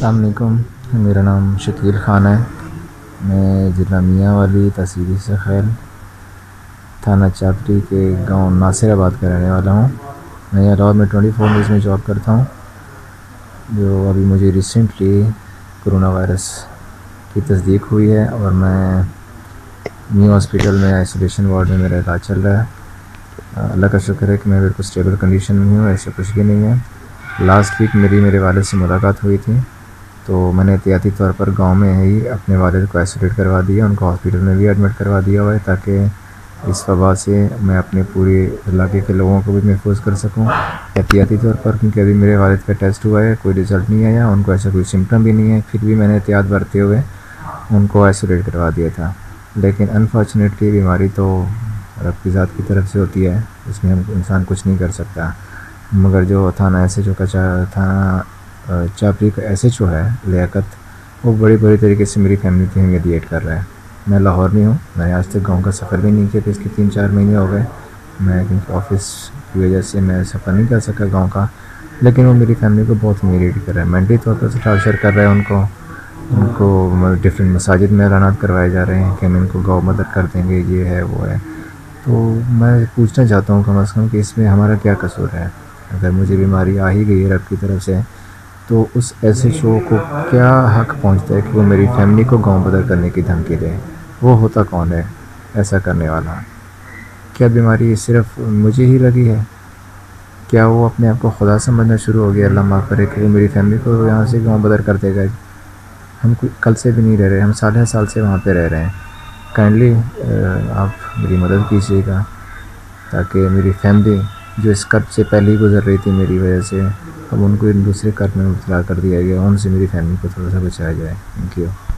السلام علیکم، میرا نام شکیل خان ہے۔ میں ضلع میاں والی تحصیل سخیل تھانہ چاپڑی کے گاؤں ناصر آباد کا رہنے والا ہوں۔ میں علاوہ میں 24 نیوز میں جاب کرتا ہوں، جو ابھی مجھے ریسنٹلی کرونا وائرس کی تصدیق ہوئی ہے اور میں نیو ہاسپٹل میں آئسولیشن وارڈ میں میرا علاج چل رہا ہے۔ اللہ کا شکر ہے کہ میں بالکل اسٹیبل کنڈیشن میں ہوں، ایسا کچھ بھی نہیں ہے۔ لاسٹ ویک میرے والد سے ملاقات ہوئی تھی، تو میں نے احتیاطی طور پر گاؤں میں ہی اپنے والد کو آئسولیٹ کروا دیا، ان کو ہاسپٹل میں بھی ایڈمٹ کروا دیا ہوا ہے تاکہ اس وبا سے میں اپنے پورے علاقے کے لوگوں کو بھی محفوظ کر سکوں احتیاطی طور پر، کیونکہ ابھی میرے والد کا ٹیسٹ ہوا ہے، کوئی رزلٹ نہیں آیا، ان کو ایسا کوئی سمٹم بھی نہیں ہے، پھر بھی میں نے احتیاط برتتے ہوئے ان کو آئسولیٹ کروا دیا تھا۔ لیکن انفارچونیٹلی بیماری تو رب کی ذات کی طرف سے ہوتی ہے، اس میں انسان کچھ نہیں کر سکتا، مگر جو تھانہ ایس ایچ او کا تھانہ چاپڑی کا ایس ایچ او ہے لیاقت، وہ بڑی طریقے سے میری فیملی کی میڈیٹ کر رہا ہے۔ میں لاہور میں ہوں، میں نے آج تک گاؤں کا سفر بھی نہیں کیا تھا، اس کے 3-4 مہینے ہو گئے، میں کیونکہ آفس کی وجہ سے میں سفر نہیں کر سکا گاؤں کا، لیکن وہ میری فیملی کو بہت میڈیٹ کر رہا ہے، مینٹلی طور پر ٹارچر کر رہا ہے ان کو ڈفرینٹ مساجد میں اعلانات کروائے جا رہے ہیں کہ ہم ان کو گاؤں مدد کر دیں گے، یہ ہے وہ ہے۔ تو میں پوچھنا چاہتا ہوں کم از کم کہ اس میں ہمارا کیا قصور ہے؟ اگر مجھے بیماری آ ہی گئی ہے رب کی طرف سے، تو اس ایس ایچ او کو کیا حق پہنچتا ہے کہ وہ میری فیملی کو گاؤں بدر کرنے کی دھمکی دے؟ وہ ہوتا کون ہے ایسا کرنے والا؟ کیا بیماری صرف مجھے ہی لگی ہے؟ کیا وہ اپنے آپ کو خدا سمجھنا شروع ہو گیا؟ اللہ معاف کرے کہ وہ میری فیملی کو یہاں سے گاؤں بدر کر دے گا۔ ہم کل سے بھی نہیں رہ رہے، ہم سال سے وہاں پہ رہ رہے ہیں۔ کائنڈلی آپ میری مدد کیجیے گا تاکہ میری فیملی جو اس کرب سے پہلے ہی گزر رہی تھی میری وجہ سے، اب ان کو دوسرے کرب میں مبتلا کر دیا گیا، ان سے میری فیملی کو تھوڑا سا بچایا جائے۔ Thank you.